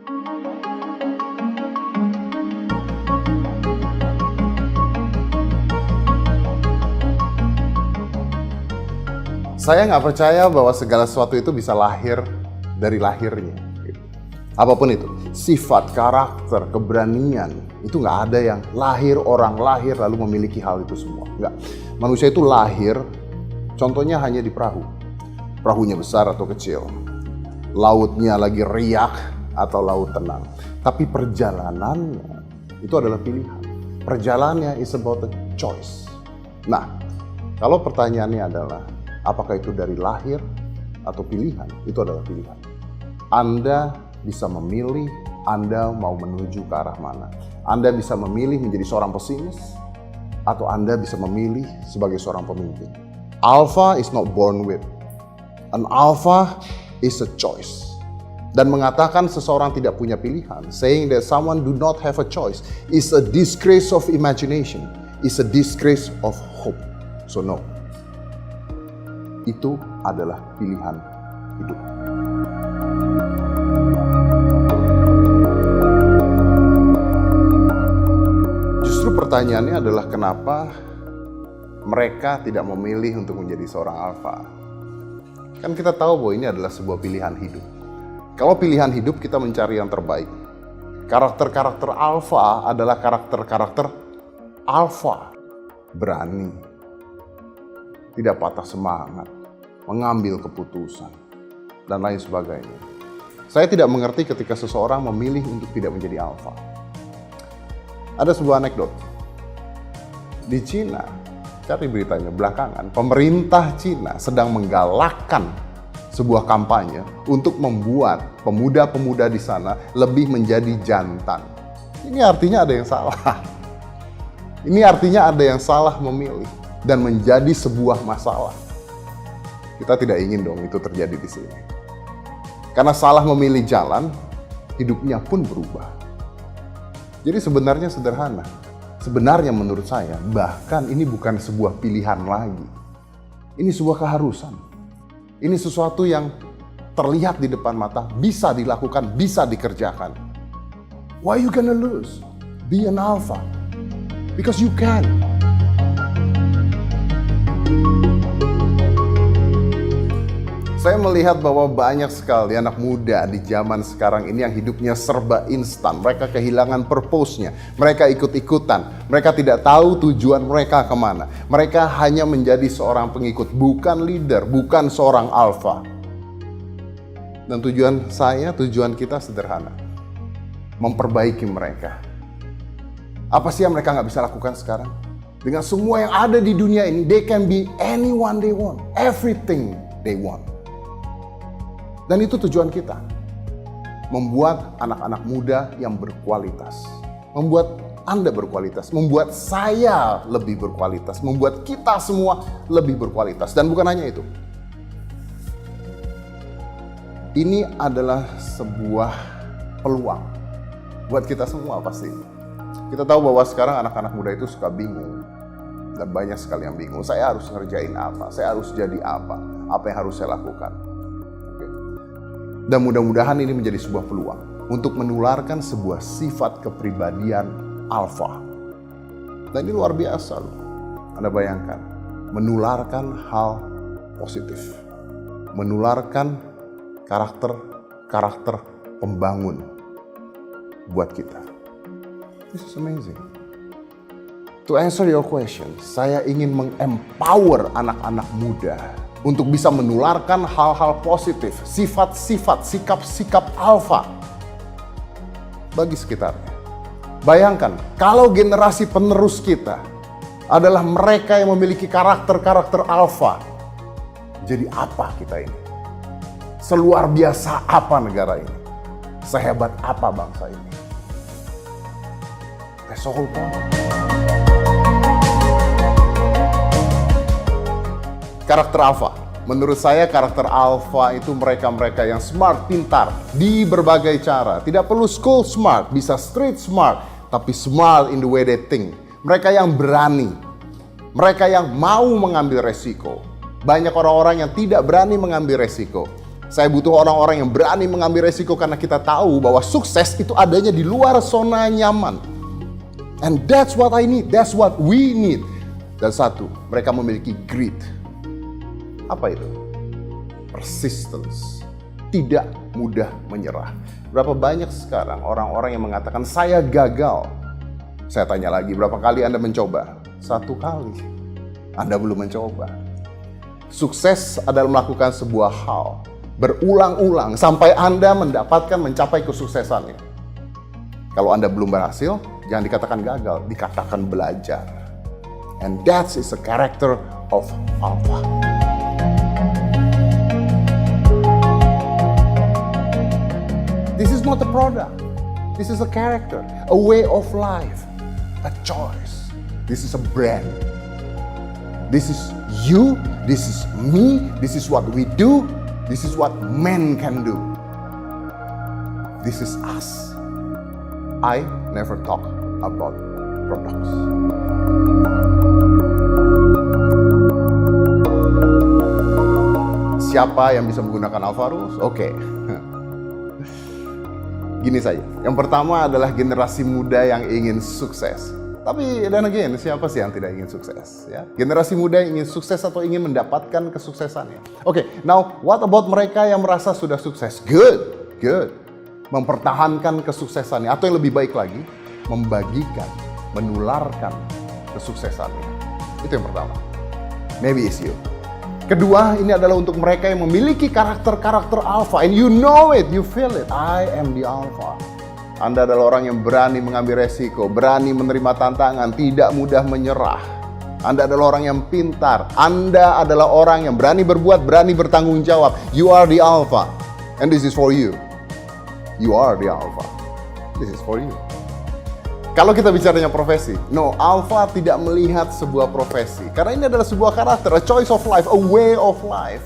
Saya nggak percaya bahwa segala sesuatu itu bisa lahir dari lahirnya. Apapun itu, sifat, karakter, keberanian, itu nggak ada yang orang lahir lalu memiliki hal itu semua. Nggak. Manusia itu lahir, contohnya hanya di perahu. Perahunya besar atau kecil, lautnya lagi riak atau laut tenang. Tapi perjalanannya itu adalah pilihan. Perjalanannya is about a choice. Nah, kalau pertanyaannya adalah, apakah itu dari lahir atau pilihan? Itu adalah pilihan. Anda bisa memilih Anda mau menuju ke arah mana. Anda bisa memilih menjadi seorang pesimis, atau Anda bisa memilih sebagai seorang pemimpin. Alpha is not born with. An alpha is a choice. Dan mengatakan seseorang tidak punya pilihan, saying that someone do not have a choice, is a disgrace of imagination, is a disgrace of hope. So no. Itu adalah pilihan hidup. Justru pertanyaannya adalah kenapa mereka tidak memilih untuk menjadi seorang alfa. Kan kita tahu bahwa ini adalah sebuah pilihan hidup. Kalau pilihan hidup kita mencari yang terbaik. Karakter-karakter alfa adalah karakter-karakter alfa. Berani, tidak patah semangat, mengambil keputusan, dan lain sebagainya. Saya tidak mengerti ketika seseorang memilih untuk tidak menjadi alfa. Ada sebuah anekdot. Di Cina, cari beritanya belakangan, pemerintah Cina sedang menggalakkan sebuah kampanye untuk membuat pemuda-pemuda di sana lebih menjadi jantan. Ini artinya ada yang salah. Ini artinya ada yang salah memilih dan menjadi sebuah masalah. Kita tidak ingin dong itu terjadi di sini. Karena salah memilih jalan, hidupnya pun berubah. Jadi sebenarnya sederhana. Sebenarnya menurut saya, bahkan ini bukan sebuah pilihan lagi. Ini sebuah keharusan. Ini sesuatu yang terlihat di depan mata, bisa dilakukan, bisa dikerjakan. Why you gonna lose? Be an alpha. Because you can. Saya melihat bahwa banyak sekali anak muda di zaman sekarang ini yang hidupnya serba instan. Mereka kehilangan purpose-nya. Mereka ikut-ikutan. Mereka tidak tahu tujuan mereka kemana. Mereka hanya menjadi seorang pengikut, bukan leader, bukan seorang alpha. Dan tujuan kita sederhana. Memperbaiki mereka. Apa sih yang mereka nggak bisa lakukan sekarang? Dengan semua yang ada di dunia ini, they can be anyone they want. Everything they want. Dan itu tujuan kita. Membuat anak-anak muda yang berkualitas. Membuat Anda berkualitas. Membuat saya lebih berkualitas. Membuat kita semua lebih berkualitas. Dan bukan hanya itu. Ini adalah sebuah peluang. Buat kita semua pasti. Kita tahu bahwa sekarang anak-anak muda itu suka bingung. Dan banyak sekali yang bingung. Saya harus ngerjain apa? Saya harus jadi apa? Apa yang harus saya lakukan? Dan mudah-mudahan ini menjadi sebuah peluang untuk menularkan sebuah sifat kepribadian alfa. Dan ini luar biasa loh. Anda bayangkan, menularkan hal positif. Menularkan karakter pembangun buat kita. This is amazing. To answer your question, saya ingin mengempower anak-anak muda untuk bisa menularkan hal-hal positif, sifat-sifat, sikap-sikap alfa bagi sekitarnya. Bayangkan, kalau generasi penerus kita adalah mereka yang memiliki karakter-karakter alfa, jadi apa kita ini? Seluar biasa apa negara ini? Sehebat apa bangsa ini? That's the whole point. Karakter alfa. Menurut saya karakter alfa itu mereka-mereka yang smart, pintar di berbagai cara. Tidak perlu school smart, bisa street smart, tapi smart in the way they think. Mereka yang berani. Mereka yang mau mengambil resiko. Banyak orang-orang yang tidak berani mengambil resiko. Saya butuh orang-orang yang berani mengambil resiko karena kita tahu bahwa sukses itu adanya di luar zona nyaman. And that's what I need, that's what we need. Dan satu, mereka memiliki grit. Apa itu? Persistence. Tidak mudah menyerah. Berapa banyak sekarang orang-orang yang mengatakan saya gagal. Saya tanya lagi, berapa kali Anda mencoba? 1 kali. Anda belum mencoba. Sukses adalah melakukan sebuah hal berulang-ulang sampai Anda mencapai kesuksesannya. Kalau Anda belum berhasil, jangan dikatakan gagal, dikatakan belajar. And that is the character of Alpha. This is not a product. This is a character, a way of life, a choice. This is a brand. This is you, this is me, this is what we do, this is what men can do. This is us. I never talk about products. Siapa yang bisa menggunakan Alpha Rules? Oke. Gini saja. Yang pertama adalah generasi muda yang ingin sukses. Tapi dan again, siapa sih yang tidak ingin sukses? Ya? Generasi muda yang ingin sukses atau ingin mendapatkan kesuksesannya. Oke, now what about mereka yang merasa sudah sukses? Good. Mempertahankan kesuksesannya. Atau yang lebih baik lagi, membagikan, menularkan kesuksesannya. Itu yang pertama. Maybe it's you. Kedua, ini adalah untuk mereka yang memiliki karakter-karakter alpha. And you know it, you feel it. I am the alpha. Anda adalah orang yang berani mengambil resiko, berani menerima tantangan, tidak mudah menyerah. Anda adalah orang yang pintar. Anda adalah orang yang berani berbuat, berani bertanggung jawab. You are the alpha. And this is for you. You are the alpha. This is for you. Kalau kita bicaranya profesi, no, Alpha tidak melihat sebuah profesi. Karena ini adalah sebuah karakter, a choice of life, a way of life.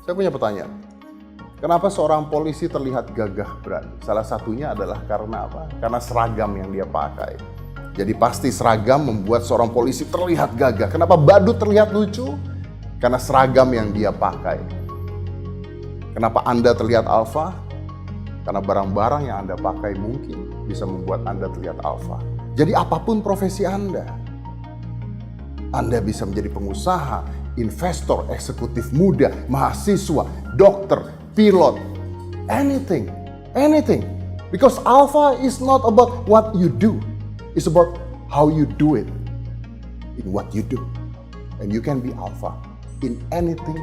Saya punya pertanyaan. Kenapa seorang polisi terlihat gagah berani? Salah satunya adalah karena apa? Karena seragam yang dia pakai. Jadi pasti seragam membuat seorang polisi terlihat gagah. Kenapa badut terlihat lucu? Karena seragam yang dia pakai. Kenapa Anda terlihat alpha? Karena barang-barang yang Anda pakai mungkin bisa membuat Anda terlihat alpha. Jadi apapun profesi Anda bisa menjadi pengusaha, investor, eksekutif muda, mahasiswa, dokter, pilot, anything. Because alpha is not about what you do. It's about how you do it in what you do. And you can be alpha in anything